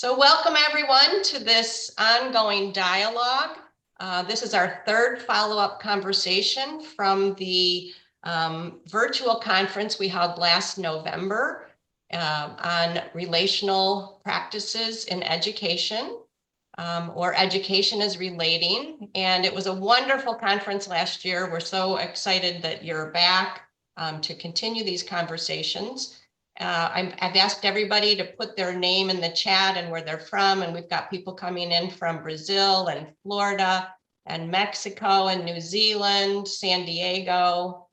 So welcome everyone to this ongoing dialogue. This is our third follow-up conversation from the virtual conference we held last November on relational practices in education, or education is relating. And it was a wonderful conference last year. We're so excited that you're back to continue these conversations. I've asked everybody to put their name in the chat and where they're from, and we've got people coming in from Brazil and Florida and Mexico and New Zealand, San Diego,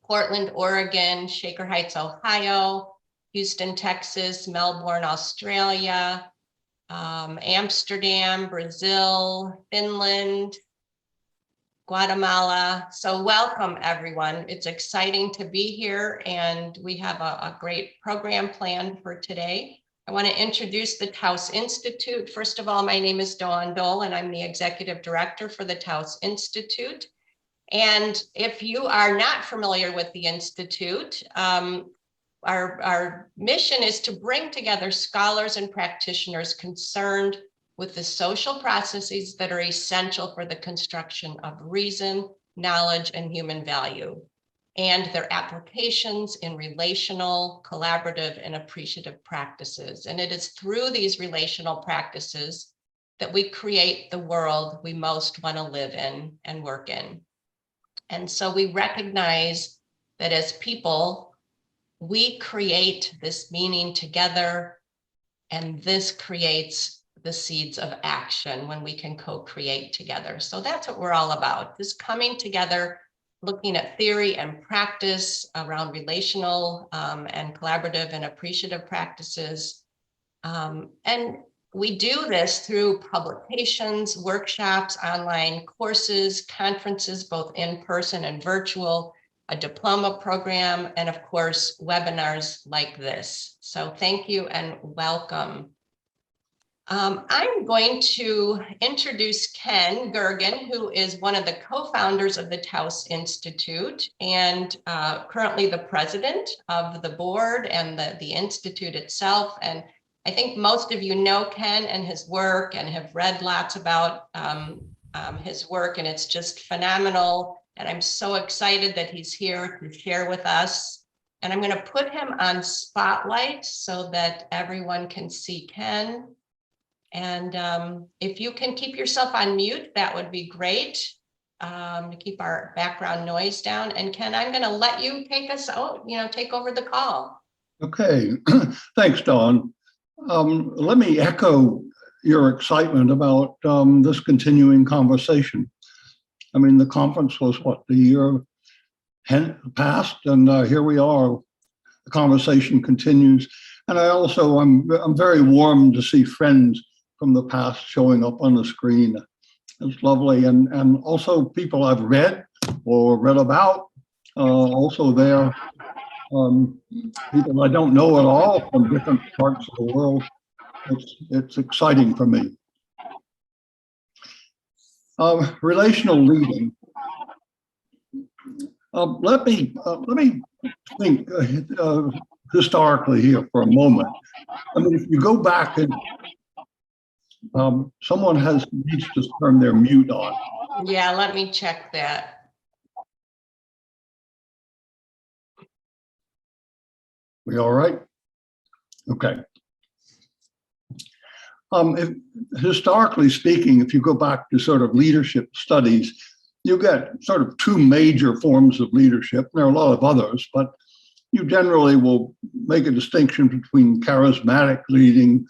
Portland, Oregon, Shaker Heights, Ohio, Houston, Texas, Melbourne, Australia, Amsterdam, Brazil, Finland, Guatemala. So welcome everyone. It's exciting to be here and we have a great program planned for today. I want to introduce the Taos Institute. First of all, my name is Dawn Dole and I'm the Executive Director for the Taos Institute. And if you are not familiar with the Institute, our mission is to bring together scholars and practitioners concerned with the social processes that are essential for the construction of reason, knowledge, and human value, and their applications in relational, collaborative, and appreciative practices. And it is through these relational practices that we create the world we most want to live in and work in. And so we recognize that as people, we create this meaning together, and this creates the seeds of action when we can co-create together. So that's what we're all about, this coming together, looking at theory and practice around relational and collaborative and appreciative practices. And we do this through publications, workshops, online courses, conferences, both in person and virtual, a diploma program, and of course, webinars like this. So thank you and welcome. I'm going to introduce Ken Gergen, who is one of the co-founders of the Taos Institute and currently the president of the board and the Institute itself. And I think most of you know Ken and his work and have read lots about his work, and it's just phenomenal. And I'm so excited that he's here to share with us. And I'm going to put him on spotlight so that everyone can see Ken. And if you can keep yourself on mute, that would be great, to keep our background noise down. And Ken, I'm going to let you take us out, take over the call. Okay, thanks, Dawn. Let me echo your excitement about this continuing conversation. I mean, the conference was what, the year past, and here we are. The conversation continues, and I'm very warm to see friends from the past showing up on the screen. It's lovely, and also people I've read or read about, also there. People I don't know at all from different parts of the world. It's exciting for me. Relational leading. Let me think historically here for a moment. I mean, if you go back and someone needs to turn their mute on. Yeah, let me check that. We all right? Okay. Historically speaking, if you go back to sort of leadership studies, you get sort of two major forms of leadership. There are a lot of others, but you generally will make a distinction between charismatic leading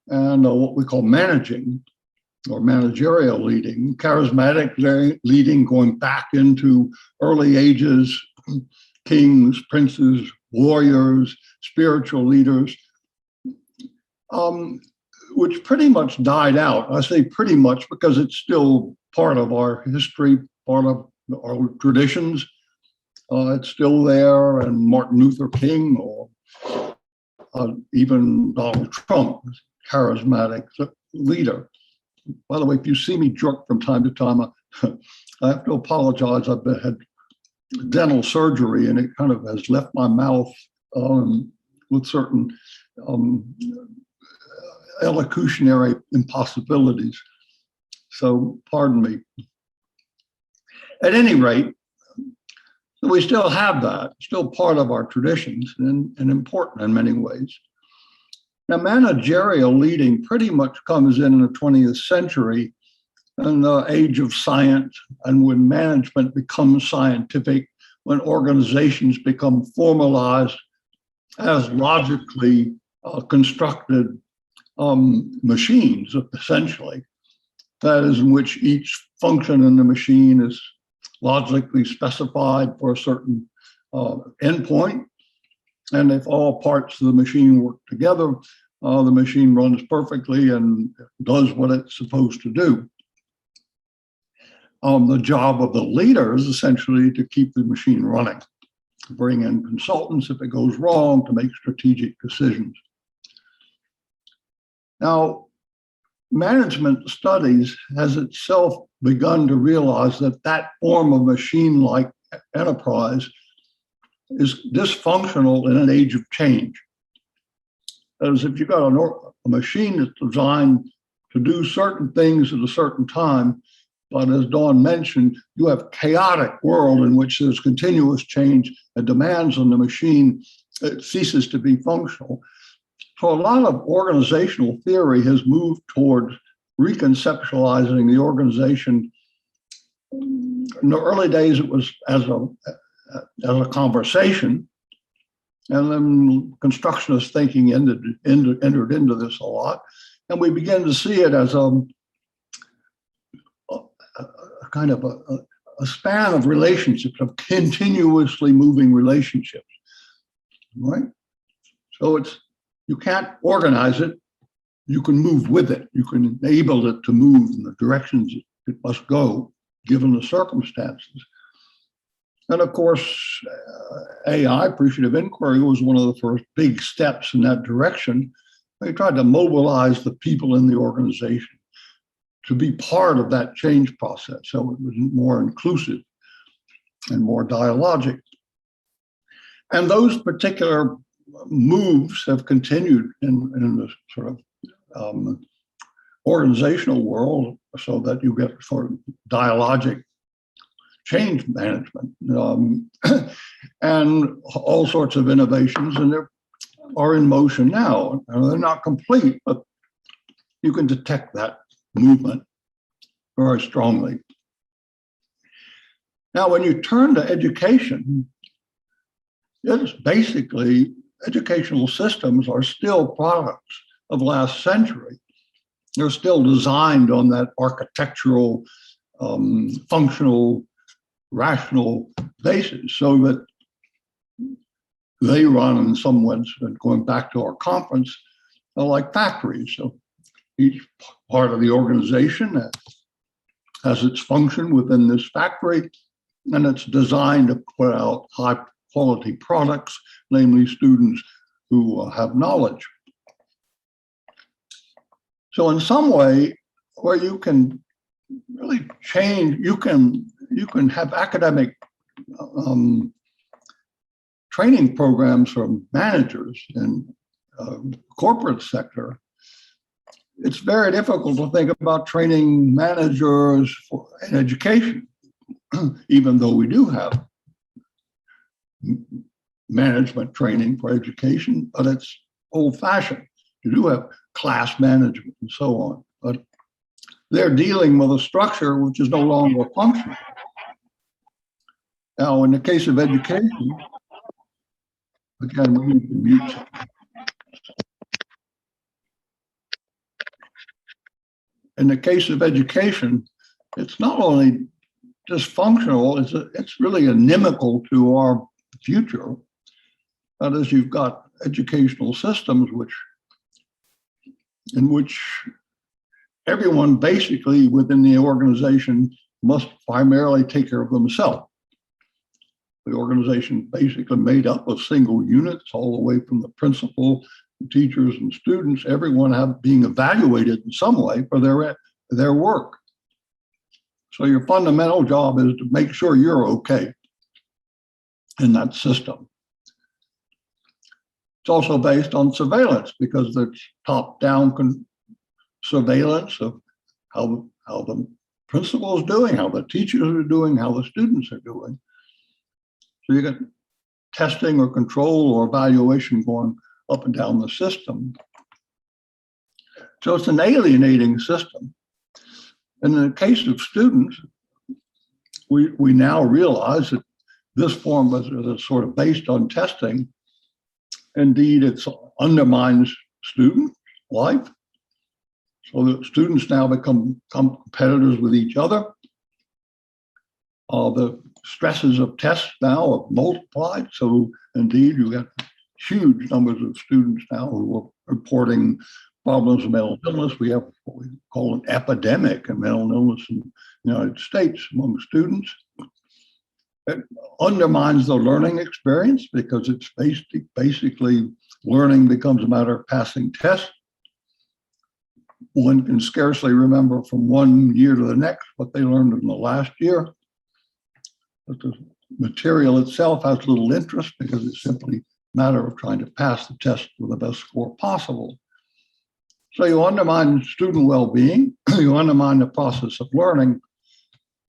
and what we call managing or managerial leading. Charismatic leading going back into early ages, kings, princes, warriors, spiritual leaders, which pretty much died out. I say pretty much because it's still part of our history, part of our traditions. It's still there, and Martin Luther King or even Donald Trump, charismatic leader. By the way, if you see me jerk from time to time, I have to apologize. I've had dental surgery, and it kind of has left my mouth with certain elocutionary impossibilities. So pardon me. At any rate, we still have that, still part of our traditions and important in many ways. Now, managerial leading pretty much comes in the 20th century in the age of science, and when management becomes scientific, when organizations become formalized as logically constructed machines, essentially. That is, in which each function in the machine is logically specified for a certain endpoint. And if all parts of the machine work together, the machine runs perfectly and does what it's supposed to do. The job of the leader is essentially to keep the machine running, to bring in consultants if it goes wrong, to make strategic decisions. Now, management studies has itself begun to realize that that form of machine-like enterprise is dysfunctional in an age of change. As if you've got a machine that's designed to do certain things at a certain time, but as Dawn mentioned, you have a chaotic world in which there's continuous change and demands on the machine. It ceases to be functional. So a lot of organizational theory has moved towards reconceptualizing the organization. In the early days, it was as a conversation, and then constructionist thinking entered into this a lot, and we began to see it as a kind of a span of relationships, of continuously moving relationships, right? So you can't organize it, you can move with it. You can enable it to move in the directions it must go, given the circumstances. And of course, AI, appreciative inquiry, was one of the first big steps in that direction. They tried to mobilize the people in the organization to be part of that change process, so it was more inclusive and more dialogic. And those particular moves have continued in the sort of organizational world, so that you get sort of dialogic change management and all sorts of innovations, and they are in motion now. And they're not complete, but you can detect that movement very strongly. Now, when you turn to education, it's basically educational systems are still products of last century. They're still designed on that architectural, functional, rational basis, so that they run in some ways, and going back to our conference, are like factories. So each part of the organization has its function within this factory, and it's designed to put out high quality products, namely students who have knowledge. So in some way, where you can really change, you can have academic training programs for managers in corporate sector. It's very difficult to think about training managers in education, even though we do have management training for education, but it's old-fashioned. You do have class management and so on, but they're dealing with a structure which is no longer functional. Now, in the case of education, again, we need to mute. In the case of education, it's not only dysfunctional, it's really inimical to our future. That is, you've got educational systems in which everyone basically within the organization must primarily take care of themselves. The organization basically made up of single units, all the way from the principal, teachers, and students, everyone being evaluated in some way for their work. So your fundamental job is to make sure you're okay in that system. It's also based on surveillance because there's top-down surveillance of how the principal is doing, how the teachers are doing, how the students are doing. So you get testing or control or evaluation going up and down the system. So it's an alienating system. And in the case of students, we now realize that this form is sort of based on testing. Indeed, it undermines student life. So that students now become competitors with each other. The stresses of tests now are multiplied. So indeed, you get huge numbers of students now who are reporting problems of mental illness. We have what we call an epidemic of mental illness in the United States among students. It undermines the learning experience because it's basically learning becomes a matter of passing tests. One can scarcely remember from one year to the next what they learned in the last year. But the material itself has little interest because it's simply a matter of trying to pass the test with the best score possible. So you undermine student well-being, you undermine the process of learning,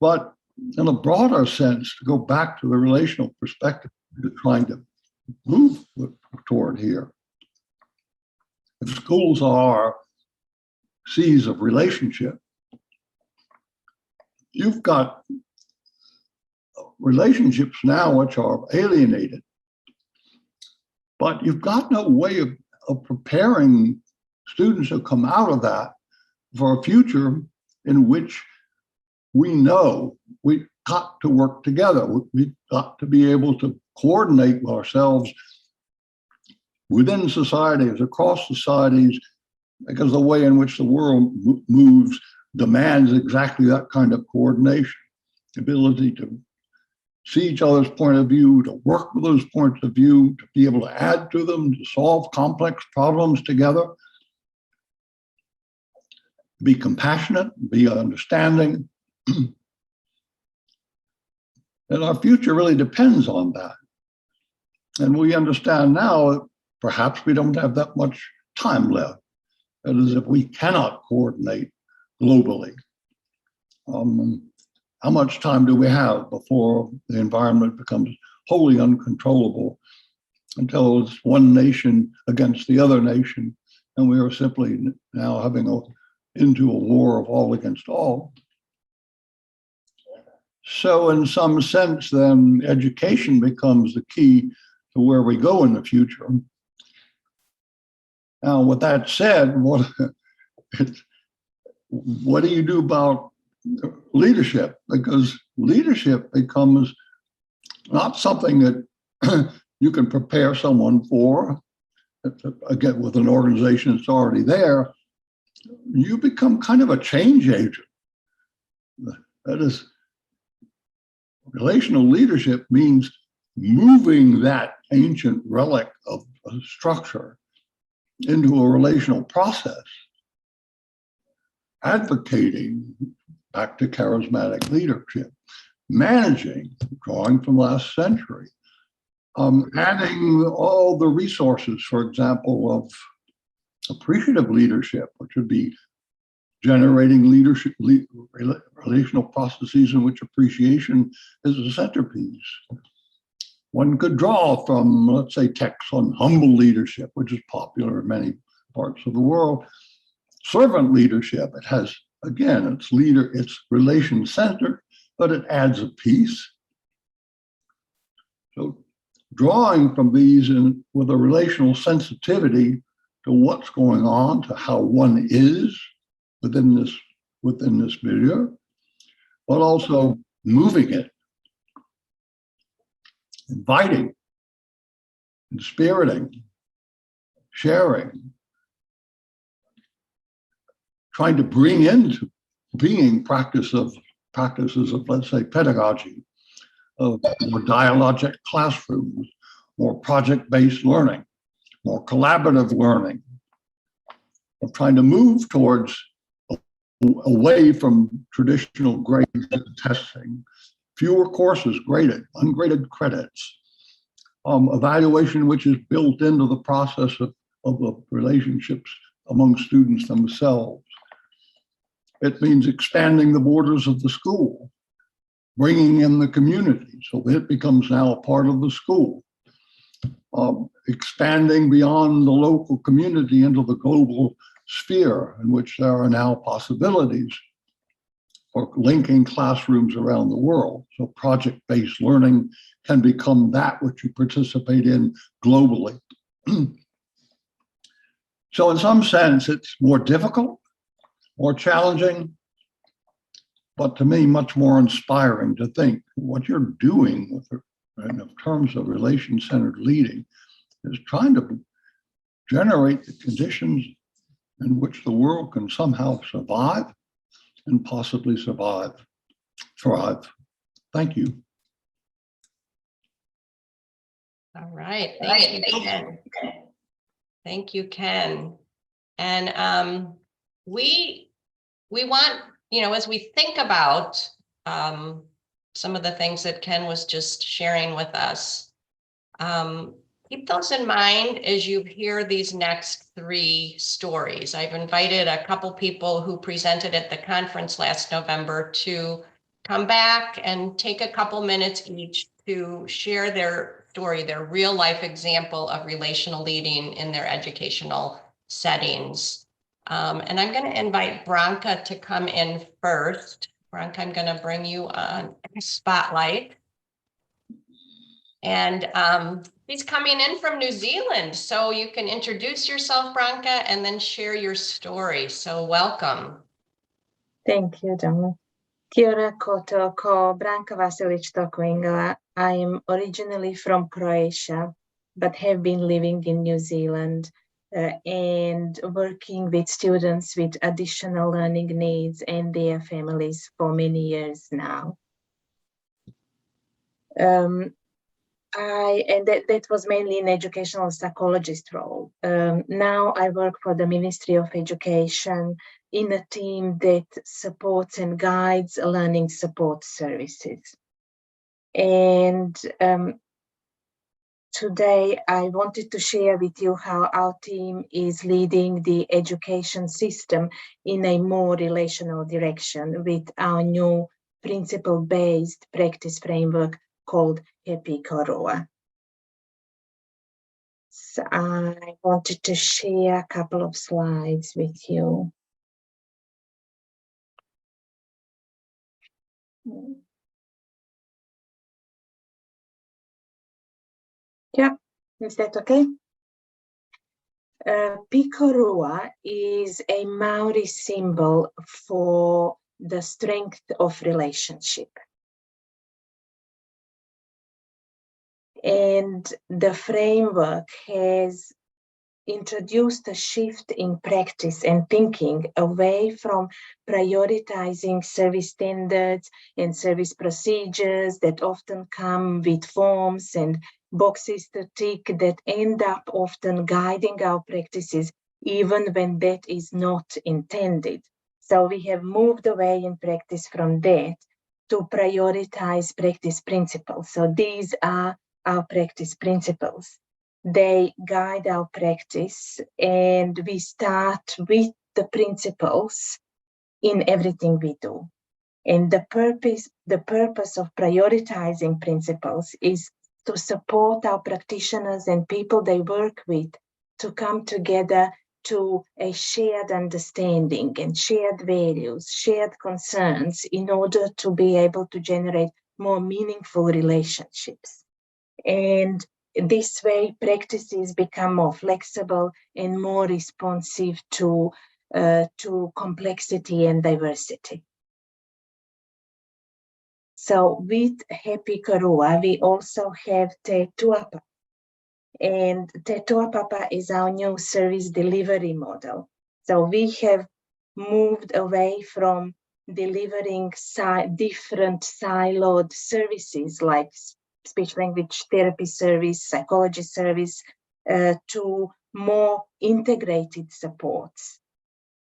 but in a broader sense, to go back to the relational perspective you're trying to move toward here. If schools are seas of relationship, you've got relationships now which are alienated, but you've got no way of preparing students who come out of that for a future in which we know we've got to work together. We've got to be able to coordinate ourselves within societies, across societies, because the way in which the world moves demands exactly that kind of coordination, ability to see each other's point of view, to work with those points of view, to be able to add to them, to solve complex problems together, be compassionate, be understanding. And our future really depends on that. And we understand now that perhaps we don't have that much time left. That is, if we cannot coordinate globally, how much time do we have before the environment becomes wholly uncontrollable until it's one nation against the other nation, and we are simply now having into a war of all against all? So in some sense, then, education becomes the key to where we go in the future. Now, with that said, what do you do about leadership? Because leadership becomes not something that you can prepare someone for, again, with an organization that's already there. You become kind of a change agent. That is, relational leadership means moving that ancient relic of a structure into a relational process, advocating, back to charismatic leadership, managing, drawing from last century, adding all the resources, for example, of appreciative leadership, which would be generating leadership, relational processes in which appreciation is a centerpiece. One could draw from, let's say, texts on humble leadership, which is popular in many parts of the world. Servant leadership, it has, again, it's relation-centered, but it adds a piece. So drawing from these with a relational sensitivity to what's going on, to how one is within this milieu, but also moving it, inviting, inspiriting, sharing, trying to bring into being practices of, let's say, pedagogy, of more dialogic classrooms, more project-based learning, more collaborative learning, of trying to move towards away from traditional grades and testing, fewer courses graded, ungraded credits, evaluation which is built into the process of the relationships among students themselves. It means expanding the borders of the school, bringing in the community so that it becomes now a part of the school, expanding beyond the local community into the global sphere in which there are now possibilities for linking classrooms around the world. So project-based learning can become that which you participate in globally. So in some sense, it's more difficult, more challenging, but to me, much more inspiring to think what you're doing with in terms of relation-centered leading is trying to generate the conditions in which the world can somehow survive and possibly thrive. Thank you. All right, thank you, Ken. Thank you, Ken. And we want, as we think about some of the things that Ken was just sharing with us, keep those in mind as you hear these next three stories. I've invited a couple people who presented at the conference last November to come back and take a couple minutes each to share their story, their real life example of relational leading in their educational settings. And I'm going to invite Branka to come in first. Branka, I'm going to bring you on spotlight. And he's coming in from New Zealand, so you can introduce yourself, Branka, and then share your story. So welcome. Thank you, Dawn. Kia ora koutou, ko Branka Vasilic toko ingoa. I am originally from Croatia, but have been living in New Zealand and working with students with additional learning needs and their families for many years now. That was mainly an educational psychologist role. Now I work for the Ministry of Education in a team that supports and guides learning support services. And today I wanted to share with you how our team is leading the education system in a more relational direction with our new principle-based practice framework called Happy Korua. So I wanted to share a couple of slides with you. Yeah, is that okay? Pikorua is a Maori symbol for the strength of relationship. And the framework has introduced a shift in practice and thinking away from prioritizing service standards and service procedures that often come with forms and boxes to tick that end up often guiding our practices even when that is not intended. So we have moved away in practice from that to prioritize practice principles. So these are our practice principles. They guide our practice, and we start with the principles in everything we do. And the purpose of prioritizing principles is to support our practitioners and people they work with to come together to a shared understanding and shared values, shared concerns in order to be able to generate more meaningful relationships. And this way, practices become more flexible and more responsive to complexity and diversity. So with Happy Korua, we also have Te Tuapa. And Te Tuapa is our new service delivery model. So we have moved away from delivering different siloed services like speech language therapy service, psychology service, to more integrated supports.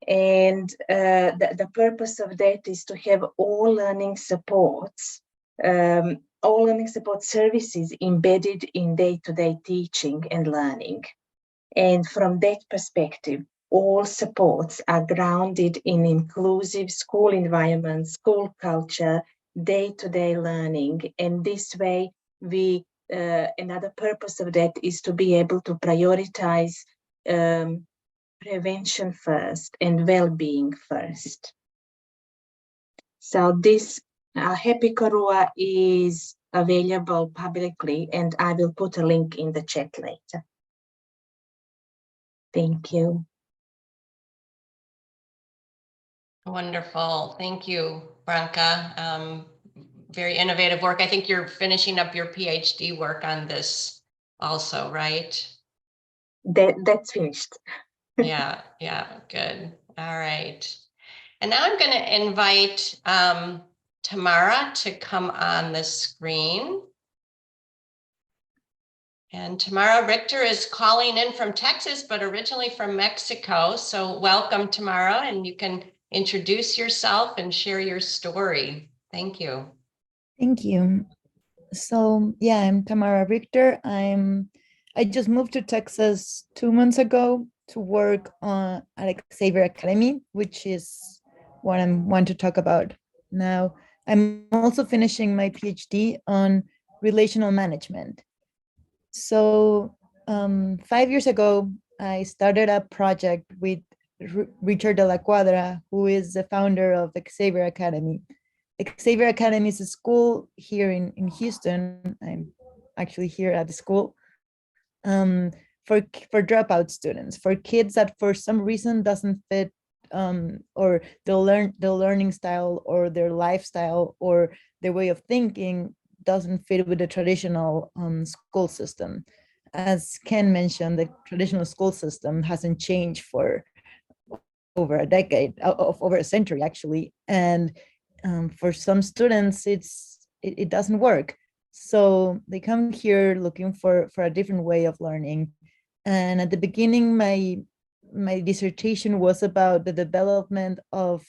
And the purpose of that is to have all learning supports all learning support services embedded in day-to-day teaching and learning. And from that perspective, all supports are grounded in inclusive school environment, school culture, day-to-day learning. And this way, another purpose of that is to be able to prioritize prevention first and well-being first. So this Happy Korua is available publicly, and I will put a link in the chat later. Thank you. Wonderful. Thank you, Branka. Very innovative work. I think you're finishing up your PhD work on this also, right? That's finished. Yeah, good. All right. And now I'm going to invite Tamara to come on the screen. And Tamara Richter is calling in from Texas, but originally from Mexico. So welcome, Tamara, and you can introduce yourself and share your story. Thank you. Thank you. So yeah, I'm Tamara Richter. I just moved to Texas 2 months ago to work at Xavier Academy, which is what I want to talk about now. I'm also finishing my PhD on relational management. So 5 years ago, I started a project with Richard de la Cuadra, who is the founder of Xavier Academy. Xavier Academy is a school here in Houston. I'm actually here at the school for dropout students, for kids that for some reason doesn't fit or the learning style or their lifestyle or their way of thinking doesn't fit with the traditional school system. As Ken mentioned, the traditional school system hasn't changed for over a decade, over a century actually, and for some students it doesn't work. So they come here looking for a different way of learning. And at the beginning, my dissertation was about the development of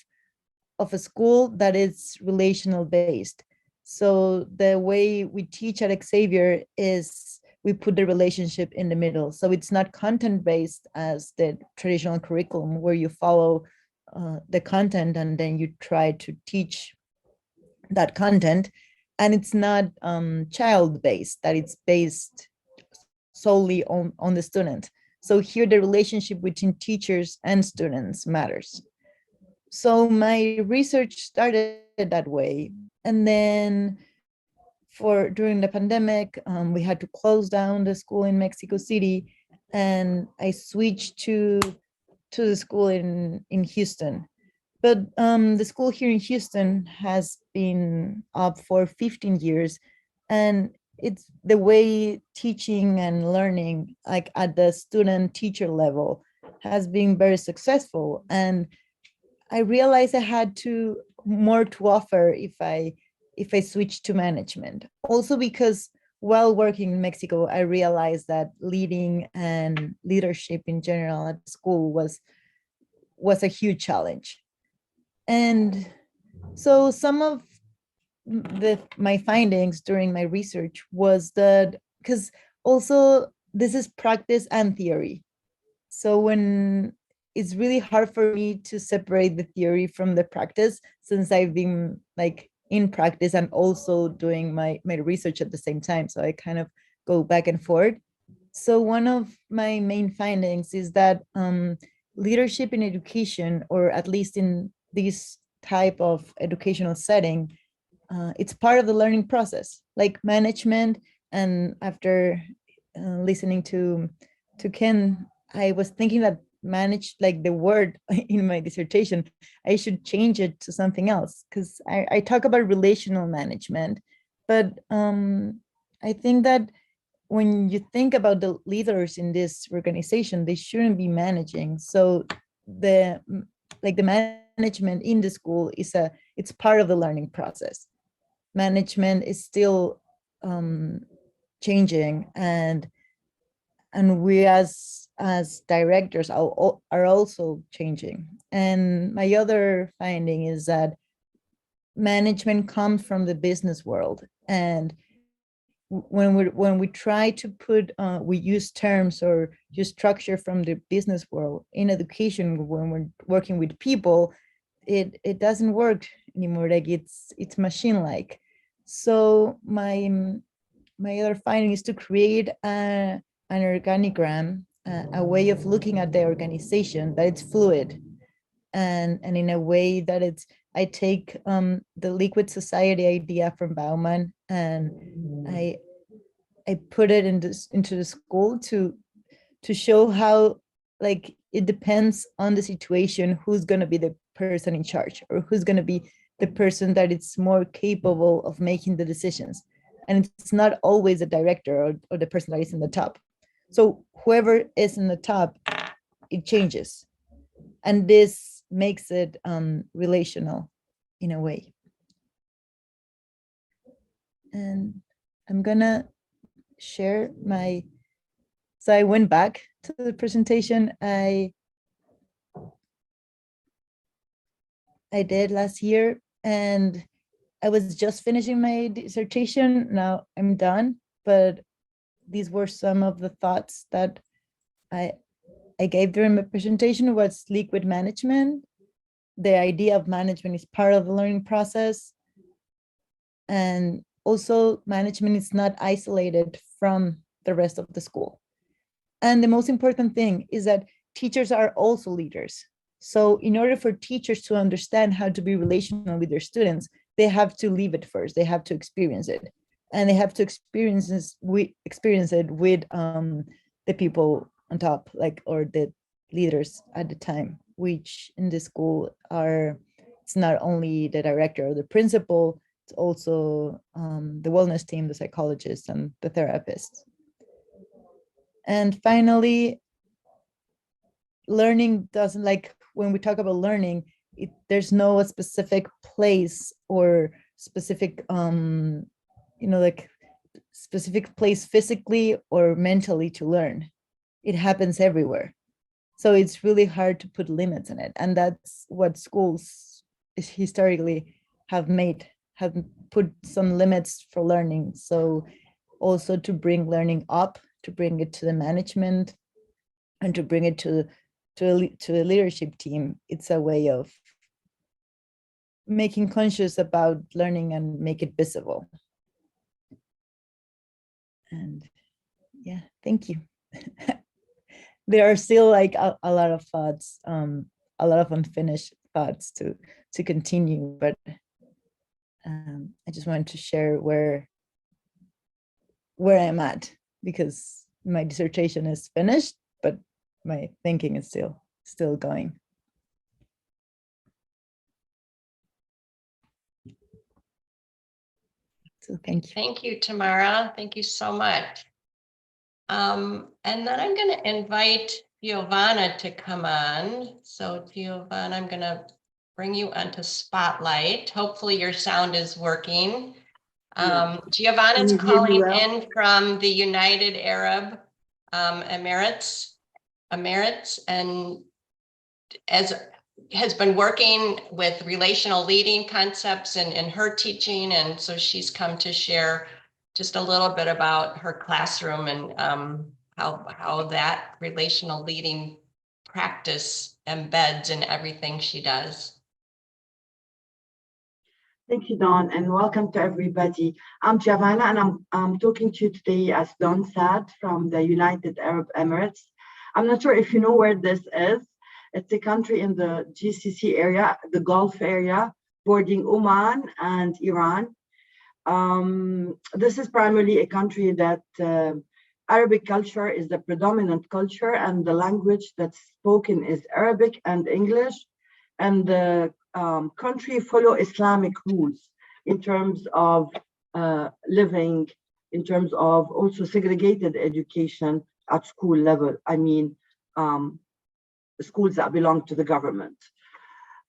a school that is relational based. So the way we teach at Xavier is we put the relationship in the middle. So it's not content based as the traditional curriculum where you follow the content and then you try to teach that content. And it's not child based, that it's based solely on the student. So here the relationship between teachers and students matters. So my research started that way. And then during the pandemic, we had to close down the school in Mexico City, and I switched to the school in Houston. But the school here in Houston has been up for 15 years, and it's the way teaching and learning, like at the student teacher level, has been very successful. And I realized I had more to offer if I switched to management. Also because while working in Mexico, I realized that leading and leadership in general at school was a huge challenge. And so some of my findings during my research was that, because also this is practice and theory. So when it's really hard for me to separate the theory from the practice, since I've been like in practice and also doing my research at the same time. So I kind of go back and forth. So one of my main findings is that leadership in education, or at least in this type of educational setting, it's part of the learning process, like management. And after listening to Ken, I was thinking that manage, like the word in my dissertation, I should change it to something else, because I talk about relational management. But I think that when you think about the leaders in this organization, they shouldn't be managing. So the management in the school it's part of the learning process. Management is still changing, and we as directors are also changing. And my other finding is that management comes from the business world, and when we try to put we use terms or use structure from the business world in education, when we're working with people, it doesn't work anymore. Like it's machine-like. So my other finding is to create an organigram, a way of looking at the organization that it's fluid, and in a way that it's, I take the liquid society idea from Bauman, and I put it into the school to show how, like, it depends on the situation who's going to be the person in charge, or who's going to be the person that is more capable of making the decisions. And it's not always the director or the person that is in the top. So whoever is in the top, it changes. And this makes it relational in a way. And I'm gonna share my, so I went back to the presentation I did last year, and I was just finishing my dissertation. Now I'm done, but these were some of the thoughts that I gave during my presentation. Was liquid management. The idea of management is part of the learning process. And also management is not isolated from the rest of the school. And the most important thing is that teachers are also leaders. So in order for teachers to understand how to be relational with their students, they have to live it first. They have to experience it. And they have to experience it with the people on top, like, or the leaders at the time, which in the school are, it's not only the director or the principal, it's also the wellness team, the psychologists, and the therapists. And finally, learning doesn't, like, when we talk about learning, there's no specific place or specific, like specific place physically or mentally to learn. It happens everywhere. So it's really hard to put limits in it. And that's what schools historically have put some limits for learning. So also to bring learning up, to bring it to the management, and to bring it to a leadership team. It's a way of making conscious about learning and make it visible. And yeah, thank you. There are still like a lot of thoughts, a lot of unfinished thoughts to continue, but I just wanted to share where I'm at, because my dissertation is finished, but my thinking is still going. So thank you. Thank you, Tamara. Thank you so much. And then I'm going to invite Giovanna to come on. So Giovanna, I'm going to bring you onto Spotlight. Hopefully your sound is working. Giovanna's calling in from the United Arab Emirates, and has been working with relational leading concepts in her teaching. And so she's come to share just a little bit about her classroom and how that relational leading practice embeds in everything she does. Thank you, Dawn, and welcome to everybody. I'm Giovanna, and I'm talking to you today, as Dawn said, from the United Arab Emirates. I'm not sure if you know where this is. It's a country in the GCC area, the Gulf area, bordering Oman and Iran. This is primarily a country that Arabic culture is the predominant culture, and the language that's spoken is Arabic and English. And the country follow Islamic rules in terms of living, in terms of also segregated education at school level. I mean, schools that belong to the government.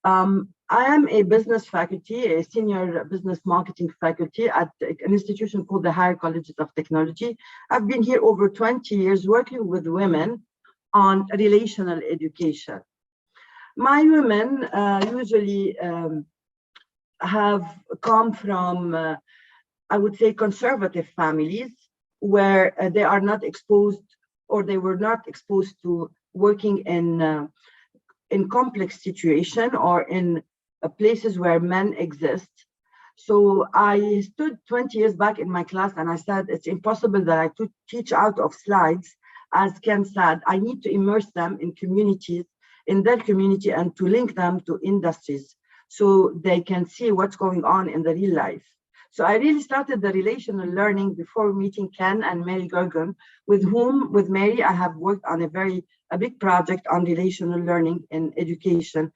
I am a business faculty, a senior business marketing faculty at an institution called the Higher Colleges of Technology. I've been here over 20 years working with women on relational education. My women usually have come from, I would say, conservative families where they are not exposed, or they were not exposed to working in complex situation or in places where men exist. So I stood 20 years back in my class and I said, it's impossible that I teach out of slides. As Ken said, I need to immerse them in communities, in their community, and to link them to industries so they can see what's going on in the real life. So I really started the relational learning before meeting Ken and Mary Gergen, with Mary, I have worked on a big project on relational learning in education.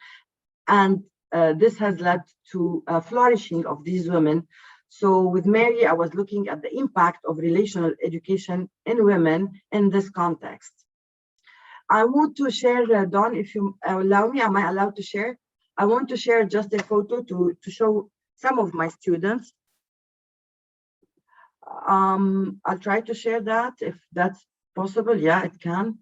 And this has led to a flourishing of these women. So with Mary, I was looking at the impact of relational education in women in this context. I want to share, Dawn, if you allow me, am I allowed to share? I want to share just a photo to show some of my students. I'll try to share that if that's possible. Yeah, it can.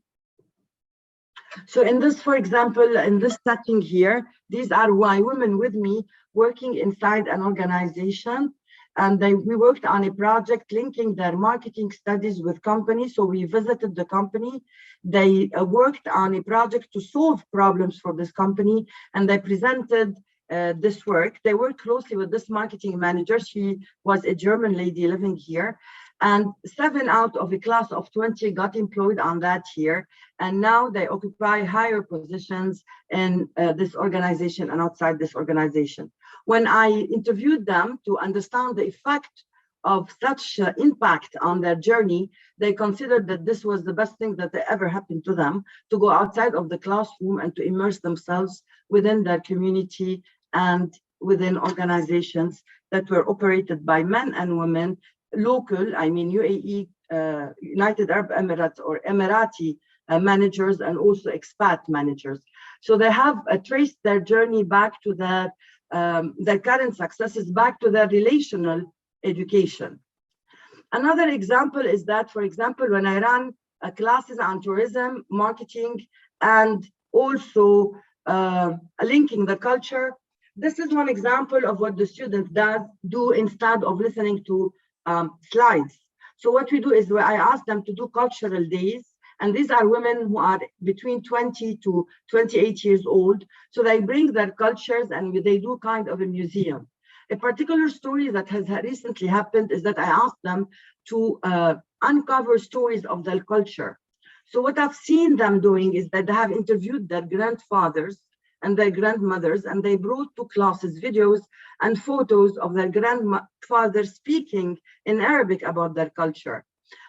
So in this, for example, in this setting here, these are women with me working inside an organization. And we worked on a project linking their marketing studies with companies. So we visited the company. They worked on a project to solve problems for this company, and they presented this work. They worked closely with this marketing manager. She was a German lady living here. And 7 out of a class of 20 got employed on that year. And now they occupy higher positions in this organization and outside this organization. When I interviewed them to understand the effect of such impact on their journey, they considered that this was the best thing that ever happened to them, to go outside of the classroom and to immerse themselves within their community and within organizations that were operated by men and women, local, I mean UAE, United Arab Emirates or Emirati managers, and also expat managers. So they have traced their journey back to their current successes, back to their relational education. Another example is that, for example, when I ran classes on tourism, marketing, and also linking the culture, this is one example of what the students do instead of listening to slides. So what we do is I ask them to do cultural days, and these are women who are between 20 to 28 years old. So they bring their cultures and they do kind of a museum. A particular story that has recently happened is that I asked them to uncover stories of their culture. So what I've seen them doing is that they have interviewed their grandfathers and their grandmothers, and they brought to classes videos and photos of their grandfathers speaking in Arabic about their culture.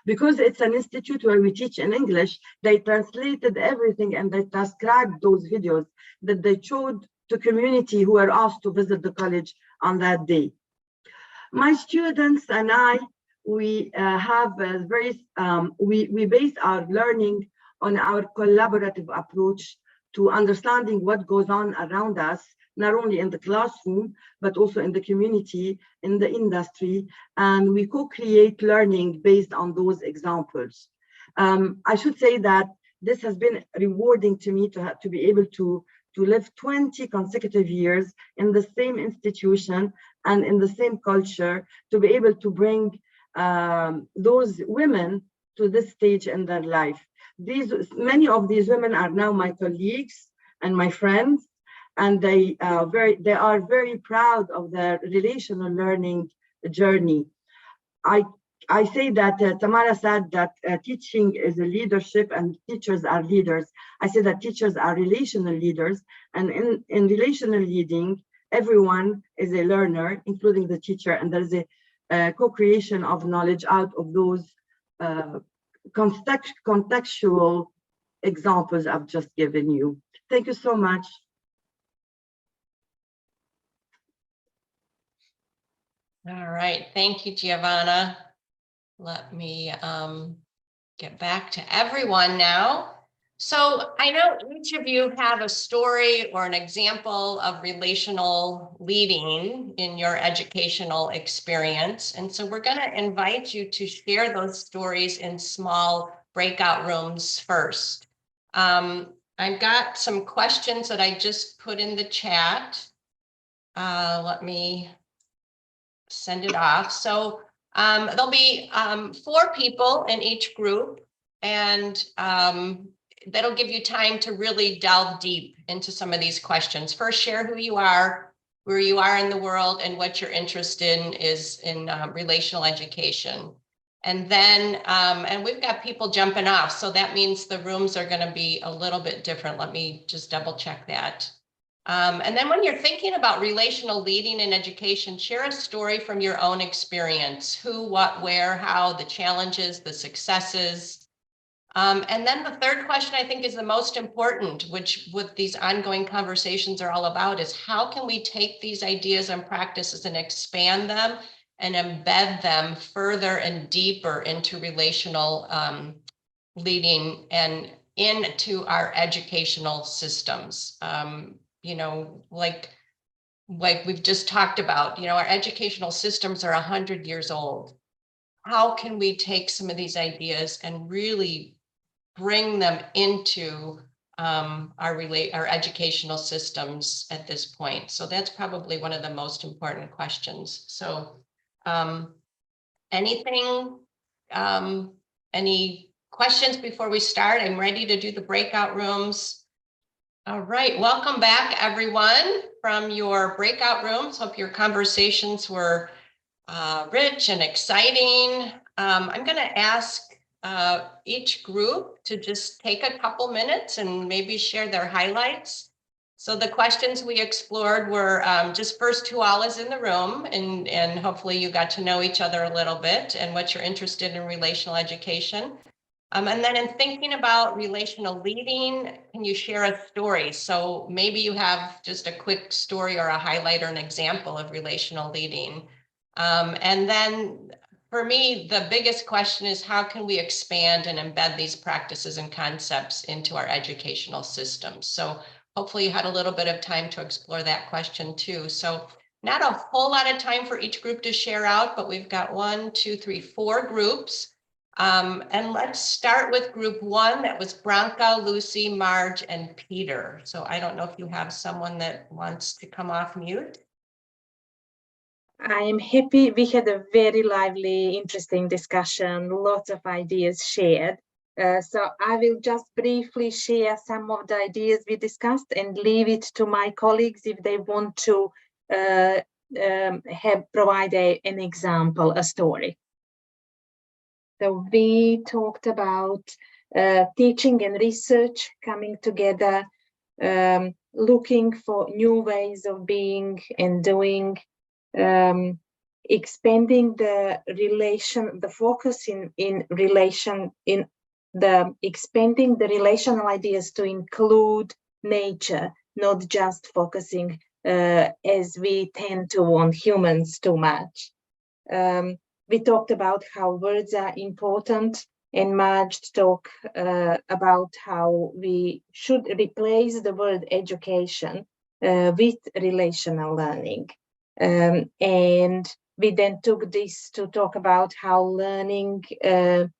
Because it's an institute where we teach in English, they translated everything and they transcribed those videos that they showed to community who were asked to visit the college on that day. My students and I, we we base our learning on our collaborative approach to understanding what goes on around us, not only in the classroom, but also in the community, in the industry, and we co-create learning based on those examples. I should say that this has been rewarding to me to be able to live 20 consecutive years in the same institution and in the same culture, to be able to bring those women to this stage in their life. Many of these women are now my colleagues and my friends, and they are very proud of their relational learning journey. I say that Tamara said that teaching is a leadership and teachers are leaders. I say that teachers are relational leaders, and in relational leading, everyone is a learner, including the teacher, and there is a co-creation of knowledge out of those contextual examples I've just given you. Thank you so much. All right, thank you, Giovanna. Let me get back to everyone now. So I know each of you have a story or an example of relational leading in your educational experience. And so we're going to invite you to share those stories in small breakout rooms first. I've got some questions that I just put in the chat. Let me send it off. So there'll be 4 people in each group, and that'll give you time to really delve deep into some of these questions. First, share who you are, where you are in the world, and what your interest in is in relational education. And then, and we've got people jumping off, so that means the rooms are going to be a little bit different. Let me just double check that. And then when you're thinking about relational leading in education, share a story from your own experience: who, what, where, how, the challenges, the successes. And then the third question I think is the most important, which what these ongoing conversations are all about, is how can we take these ideas and practices and expand them and embed them further and deeper into relational leading and into our educational systems. You know, like we've just talked about, you know, our educational systems are 100 years old. How can we take some of these ideas and really bring them into our educational systems at this point? So that's probably one of the most important questions. So anything, any questions before we start? I'm ready to do the breakout rooms. All right, welcome back everyone from your breakout rooms. Hope your conversations were rich and exciting. I'm going to ask each group to just take a couple minutes and maybe share their highlights. So the questions we explored were just first, who all is in the room, and hopefully you got to know each other a little bit and what you're interested in relational education. And then in thinking about relational leading, can you share a story? So maybe you have just a quick story or a highlight or an example of relational leading. And then for me, the biggest question is, how can we expand and embed these practices and concepts into our educational systems? So hopefully you had a little bit of time to explore that question too. So not a whole lot of time for each group to share out, but we've got 1, 2, 3, 4 groups. And let's start with group 1. That was Branka, Lucy, Marge, and Peter. So I don't know if you have someone that wants to come off mute. I am happy. We had a very lively, interesting discussion, lots of ideas shared. So I will just briefly share some of the ideas we discussed and leave it to my colleagues if they want to provide an example, a story. So we talked about teaching and research coming together, looking for new ways of being and doing, expanding the relation, the focus expanding the relational ideas to include nature, not just focusing as we tend to on humans too much. We talked about how words are important, and Marge talked about how we should replace the word education with relational learning. And we then took this to talk about how learning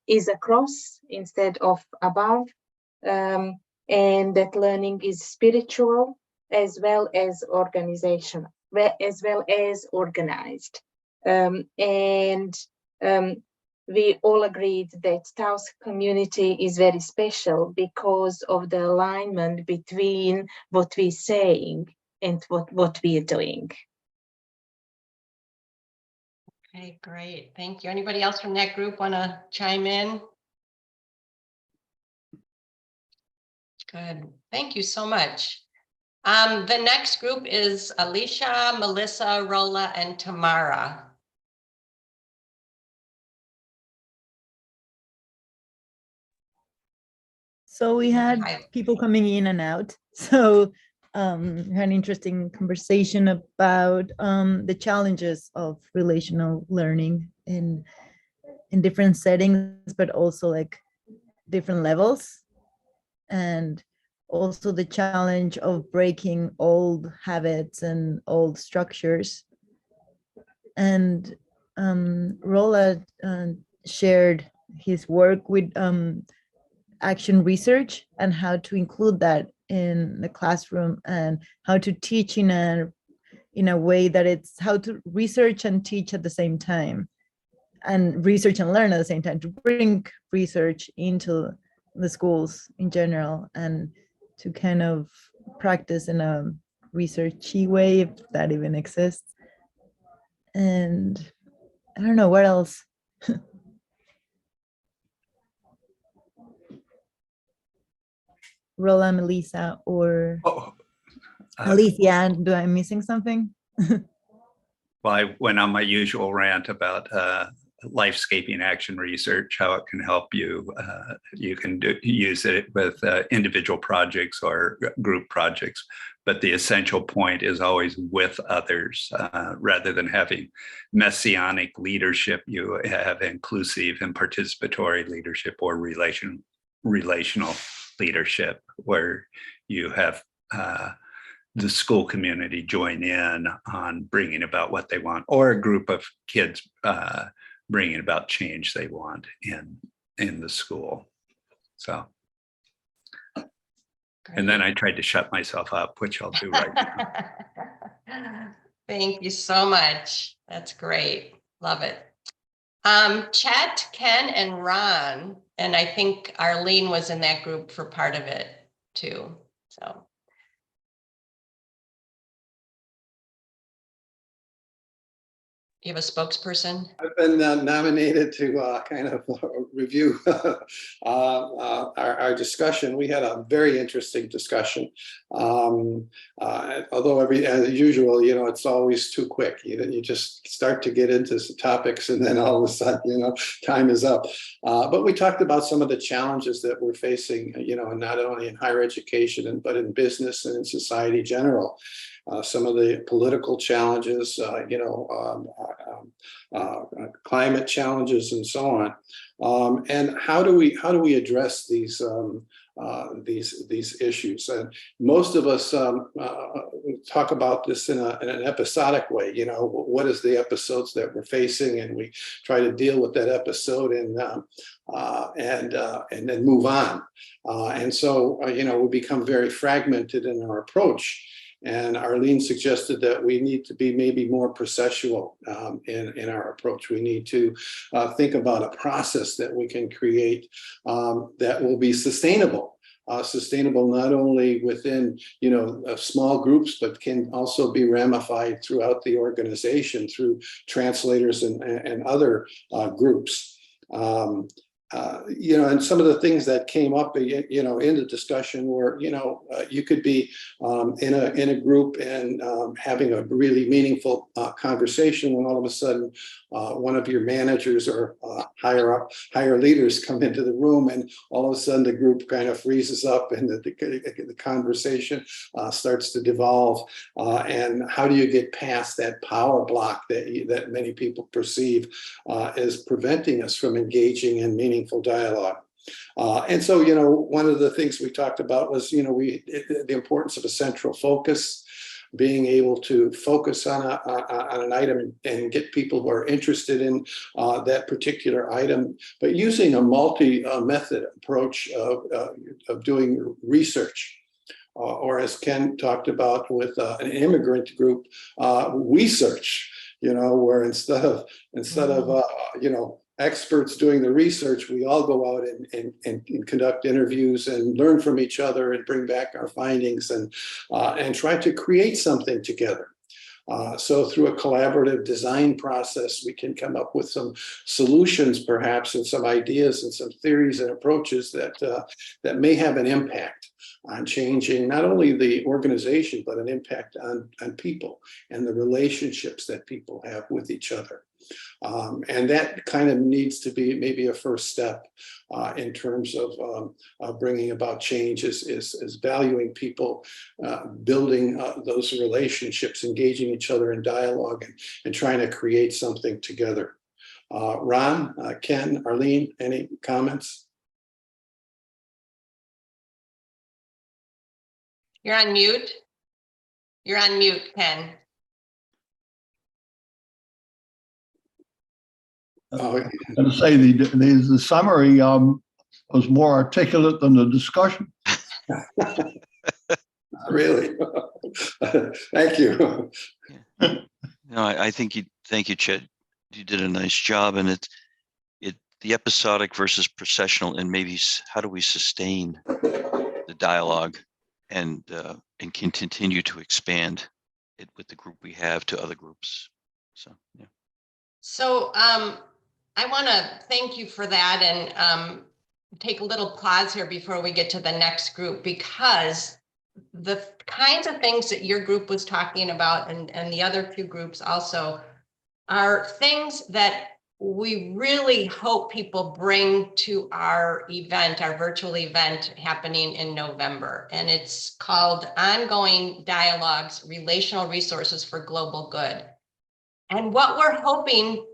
is across instead of above, and that learning is spiritual as well as organizational, as well as organized. We all agreed that Taos community is very special because of the alignment between what we're saying and what we are doing. Okay, great. Thank you. Anybody else from that group want to chime in? Good. Thank you so much. The next group is Alicia, Melissa, Rola, and Tamara. So we had people coming in and out. So we had an interesting conversation about the challenges of relational learning in different settings, but also like different levels. And also the challenge of breaking old habits and old structures. And Rola shared his work with action research and how to include that in the classroom and how to teach in a in a way that it's how to research and teach at the same time, and research and learn at the same time, to bring research into the schools in general, and to kind of practice in a researchy way, if that even exists. And I don't know what else. Rola, Melissa, or Alicia, do I missing something? Well, I went on my usual rant about lifescaping action research, how it can help you. You can use it with individual projects or group projects, but the essential point is always with others. Rather than having messianic leadership, you have inclusive and participatory leadership, or relational leadership, where you have the school community join in on bringing about what they want, or a group of kids bringing about change they want in the school. So, and then I tried to shut myself up, which I'll do right now. Thank you so much. That's great. Love it. Chet, Ken, and Ron, and I think Arlene was in that group for part of it too. So. You have a spokesperson? I've been nominated to kind of review our discussion. We had a very interesting discussion. Although as usual, it's always too quick. You just start to get into some topics, and then all of a sudden, time is up. But we talked about some of the challenges that we're facing, not only in higher education, but in business and in society general. Some of the political challenges, climate challenges, and so on. And how do we address these issues? And most of us talk about this in an episodic way. What is the episodes that we're facing, and we try to deal with that episode and then move on. And so we become very fragmented in our approach. And Arlene suggested that we need to be maybe more processual in our approach. We need to think about a process that we can create that will be sustainable. Sustainable not only within small groups, but can also be ramified throughout the organization through translators and other groups. And some of the things that came up, in the discussion were, you could be in a group and having a really meaningful conversation, when all of a sudden one of your managers or higher leaders come into the room, and all of a sudden the group kind of freezes up, and the conversation starts to devolve. And how do you get past that power block that many people perceive as preventing us from engaging in meaningful dialogue? And so, one of the things we talked about was, the importance of a central focus, being able to focus on an item and get people who are interested in that particular item, but using a multi-method approach of doing research. Or as Ken talked about with an immigrant group, we search, where instead of experts doing the research, we all go out and conduct interviews and learn from each other and bring back our findings and try to create something together. So through a collaborative design process, we can come up with some solutions, perhaps, and some ideas and some theories and approaches that may have an impact on changing not only the organization, but an impact on people and the relationships that people have with each other. And that kind of needs to be maybe a first step in terms of bringing about change, is valuing people, building those relationships, engaging each other in dialogue, and trying to create something together. Ron, Ken, Arlene, any comments? You're on mute. You're on mute, Ken. I'm going to say the summary was more articulate than the discussion. Really? Thank you. No, I think thank you, Chet. You did a nice job, and the episodic versus processional, and maybe how do we sustain the dialogue and can continue to expand it with the group we have to other groups. So yeah. So I want to thank you for that, and take a little pause here before we get to the next group, because the kinds of things that your group was talking about and the other two groups also are things that we really hope people bring to our event, our virtual event happening in November. And it's called Ongoing Dialogues, Relational Resources for Global Good. And what we're hoping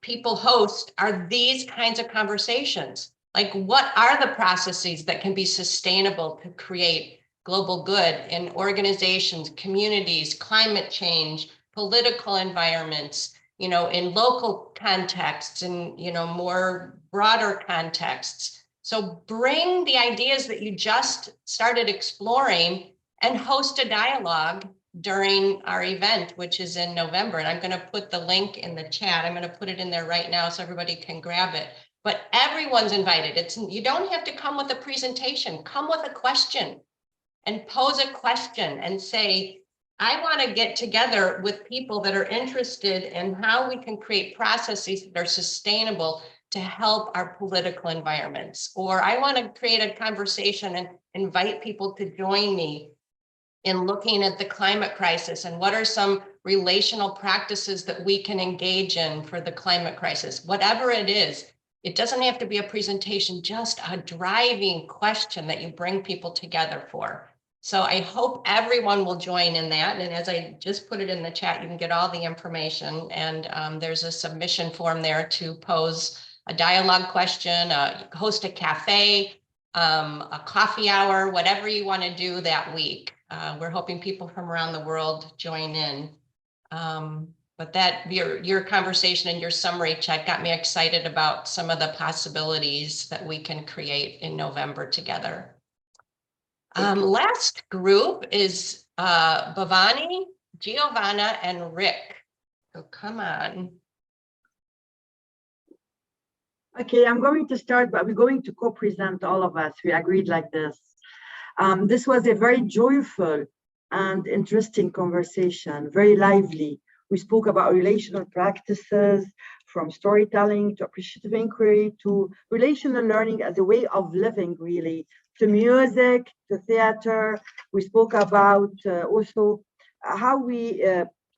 people host are these kinds of conversations. Like, what are the processes that can be sustainable to create global good in organizations, communities, climate change, political environments, in local contexts and, more broader contexts. So bring the ideas that you just started exploring and host a dialogue during our event, which is in November. And I'm going to put the link in the chat. I'm going to put it in there right now so everybody can grab it. But everyone's invited. You don't have to come with a presentation. Come with a question and pose a question and say, I want to get together with people that are interested in how we can create processes that are sustainable to help our political environments. Or I want to create a conversation and invite people to join me in looking at the climate crisis and what are some relational practices that we can engage in for the climate crisis. Whatever it is, it doesn't have to be a presentation, just a driving question that you bring people together for. So I hope everyone will join in that. And as I just put it in the chat, you can get all the information. And there's a submission form there to pose a dialogue question, host a cafe, a coffee hour, whatever you want to do that week. We're hoping people from around the world join in. But that your conversation and your summary, Chet, got me excited about some of the possibilities that we can create in November together. Last group is Bejjani, Giovanna, and Rick. So come on. Okay, I'm going to start, but we're going to co-present all of us. We agreed like this. This was a very joyful and interesting conversation, very lively. We spoke about relational practices, from storytelling to appreciative inquiry to relational learning as a way of living, really, to music, to theater. We spoke about also how we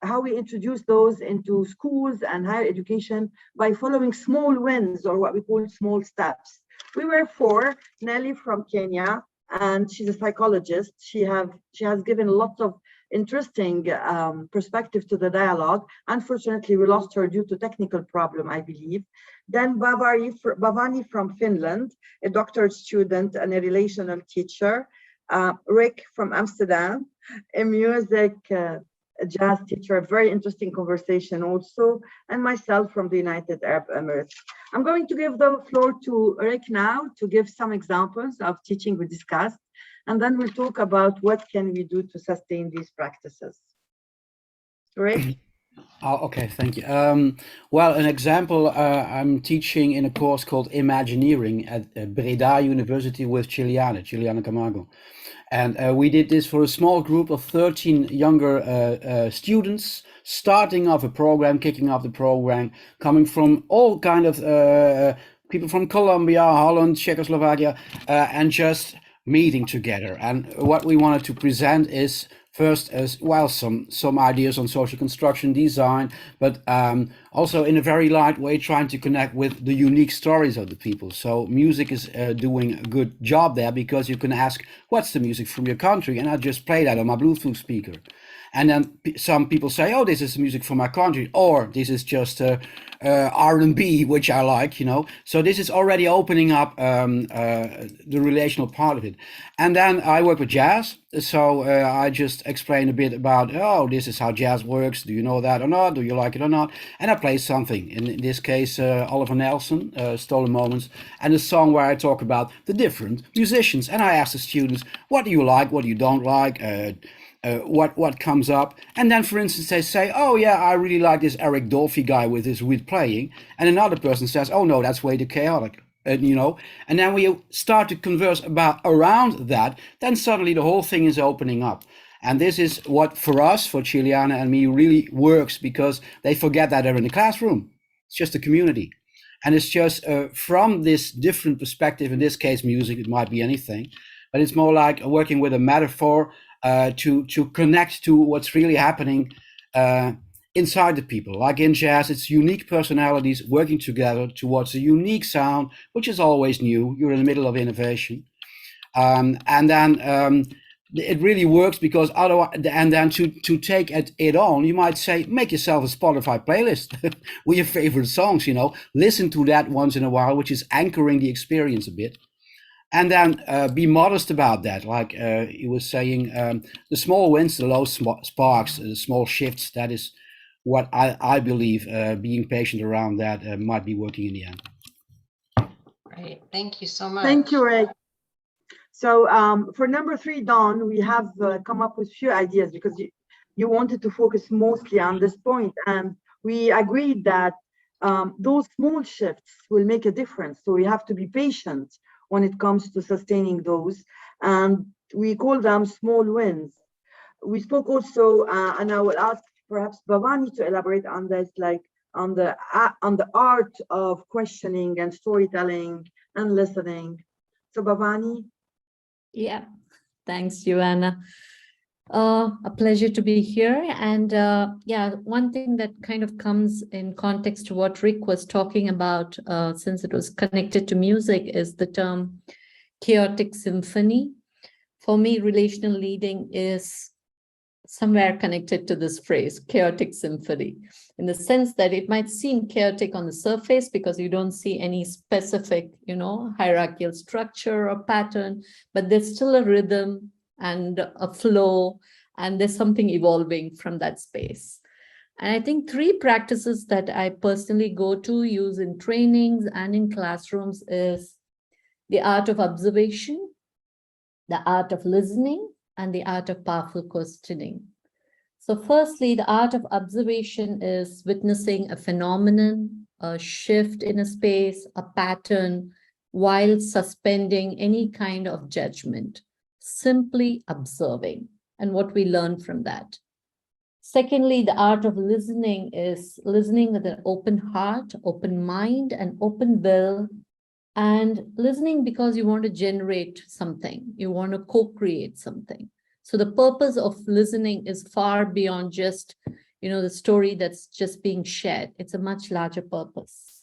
introduce those into schools and higher education by following small wins, or what we call small steps. We were four. Nelly from Kenya, and she's a psychologist. She has given lots of interesting perspective to the dialogue. Unfortunately, we lost her due to technical problem, I believe. Then Bejjani from Finland, a doctorate student and a relational teacher. Rick from Amsterdam, a music jazz teacher, a very interesting conversation also, and myself from the United Arab Emirates. I'm going to give the floor to Rick now to give some examples of teaching we discussed, and then we'll talk about what can we do to sustain these practices. Rick? Oh, okay, thank you. Well, an example, I'm teaching in a course called Imagineering at Breda University with Ciliana Camargo. And we did this for a small group of 13 younger students, starting off a program, kicking off the program, coming from all kind of people from Colombia, Holland, Czechoslovakia, and just meeting together. And what we wanted to present is first as well some ideas on social construction design, but also in a very light way trying to connect with the unique stories of the people. So music is doing a good job there, because you can ask, what's the music from your country? And I just play that on my Bluetooth speaker. And then some people say, oh, this is music from my country, or this is just R&B, which I like, you know. So this is already opening up the relational part of it. And then I work with jazz. So I just explain a bit about, oh, this is how jazz works. Do you know that or not? Do you like it or not? And I play something. In this case, Oliver Nelson, Stolen Moments, and a song where I talk about the different musicians. And I ask the students, what do you like? What do you don't like? what comes up. And then, for instance, they say, oh yeah, I really like this Eric Dolphy guy with his weird playing. And another person says, oh no, that's way too chaotic. You know, and then we start to converse around that, then suddenly the whole thing is opening up. And this is what, for us, for Ciliana and me, really works, because they forget that they're in the classroom. It's just a community. And it's just from this different perspective, in this case, music, it might be anything, but it's more like working with a metaphor to connect to what's really happening inside the people. Like in jazz, it's unique personalities working together towards a unique sound, which is always new. You're in the middle of innovation. And then it really works, because otherwise, and then to take it on, you might say, make yourself a Spotify playlist with your favorite songs, you know, listen to that once in a while, which is anchoring the experience a bit. And then be modest about that. Like you were saying, the small wins, the low sparks, the small shifts, that is what I believe, being patient around that might be working in the end. Right. Thank you so much. Thank you, Ray. So for number 3, Dawn, we have come up with a few ideas, because you wanted to focus mostly on this point. And we agreed that those small shifts will make a difference. So we have to be patient when it comes to sustaining those. And we call them small wins. We spoke also, and I will ask perhaps Bejjani to elaborate on this, like on the art of questioning and storytelling and listening. So Bejjani. Yeah, thanks, Giovanna. A pleasure to be here. And yeah, one thing that kind of comes in context to what Rick was talking about, since it was connected to music, is the term chaotic symphony. For me, relational leading is somewhere connected to this phrase, chaotic symphony, in the sense that it might seem chaotic on the surface because you don't see any specific, you know, hierarchical structure or pattern, but there's still a rhythm and a flow, and there's something evolving from that space. And I think 3 practices that I personally go to, use in trainings and in classrooms, is the art of observation, the art of listening, and the art of powerful questioning. So firstly, the art of observation is witnessing a phenomenon, a shift in a space, a pattern, while suspending any kind of judgment, simply observing, and what we learn from that. Secondly, the art of listening is listening with an open heart, open mind, and open will, and listening because you want to generate something, you want to co-create something. So the purpose of listening is far beyond just, you know, the story that's just being shared. It's a much larger purpose.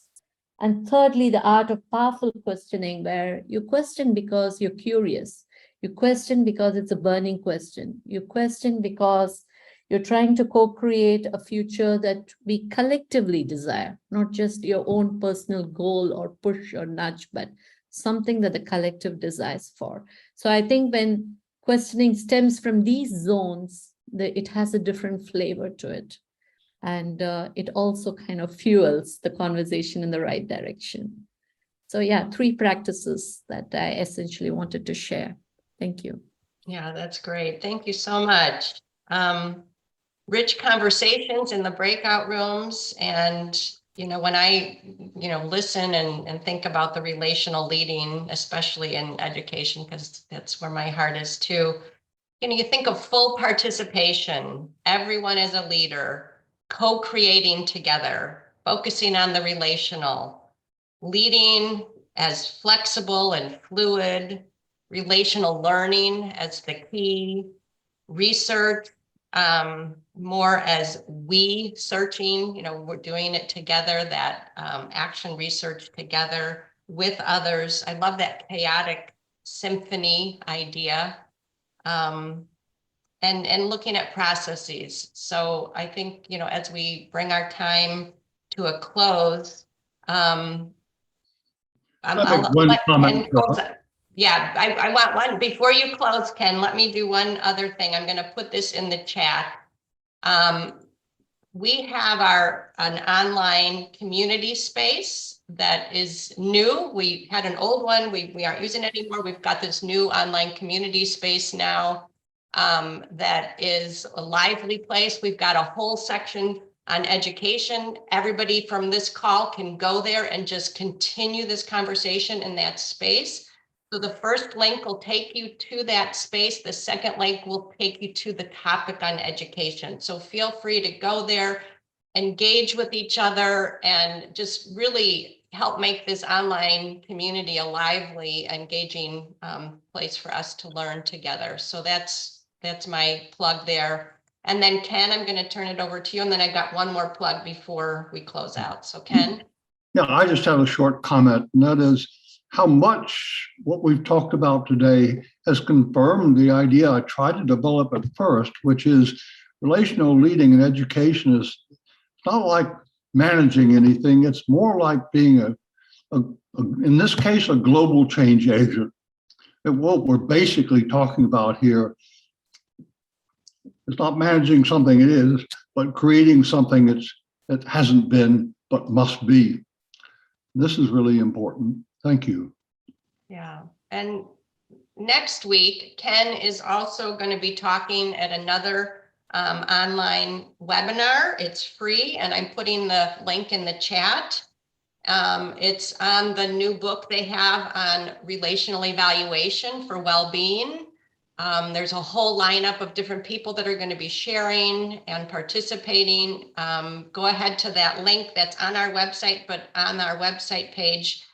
And thirdly, the art of powerful questioning, where you question because you're curious. You question because it's a burning question. You question because you're trying to co-create a future that we collectively desire, not just your own personal goal or push or nudge, but something that the collective desires for. So I think when questioning stems from these zones, it has a different flavor to it. And it also kind of fuels the conversation in the right direction. So yeah, 3 practices that I essentially wanted to share. Thank you. Yeah, that's great. Thank you so much. Rich conversations in the breakout rooms. And, you know, when I, you know, listen and think about the relational leading, especially in education, because that's where my heart is too. You know, you think of full participation, everyone as a leader, co-creating together, focusing on the relational, leading as flexible and fluid, relational learning as the key, research more as we searching, you know, we're doing it together, that action research together with others. I love that chaotic symphony idea. And looking at processes. So I think, you know, as we bring our time to a close, I'll one comment. Yeah, I want one. Before you close, Ken, let me do one other thing. I'm going to put this in the chat. We have an online community space that is new. We had an old one. We aren't using it anymore. We've got this new online community space now. that is a lively place. We've got a whole section on education. Everybody from this call can go there and just continue this conversation in that space. So the first link will take you to that space. The second link will take you to the topic on education. So feel free to go there, engage with each other, and just really help make this online community a lively, engaging place for us to learn together. So that's my plug there. And then Ken, I'm going to turn it over to you. And then I got one more plug before we close out. So Ken. Yeah, I just have a short comment, and that is how much what we've talked about today has confirmed the idea I tried to develop at first, which is relational leading in education is not like managing anything. It's more like being in this case, a global change agent. And what we're basically talking about here is not managing something it is, but creating something that hasn't been, but must be. This is really important. Thank you. Yeah. And next week, Ken is also going to be talking at another online webinar. It's free, and I'm putting the link in the chat. It's on the new book they have on relational evaluation for well-being. There's a whole lineup of different people that are going to be sharing and participating. Go ahead to that link that's on our website, but on our website page,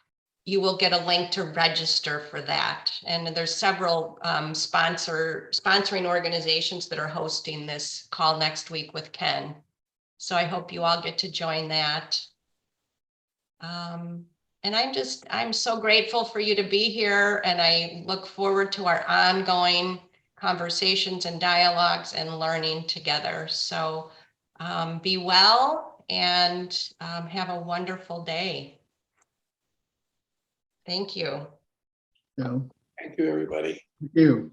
you will get a link to register for that. And there's several sponsoring organizations that are hosting this call next week with Ken. So I hope you all get to join that. And I'm so grateful for you to be here, and I look forward to our ongoing conversations and dialogues and learning together. So be well and have a wonderful day. Thank you. Yeah. Thank you, everybody. Thank you.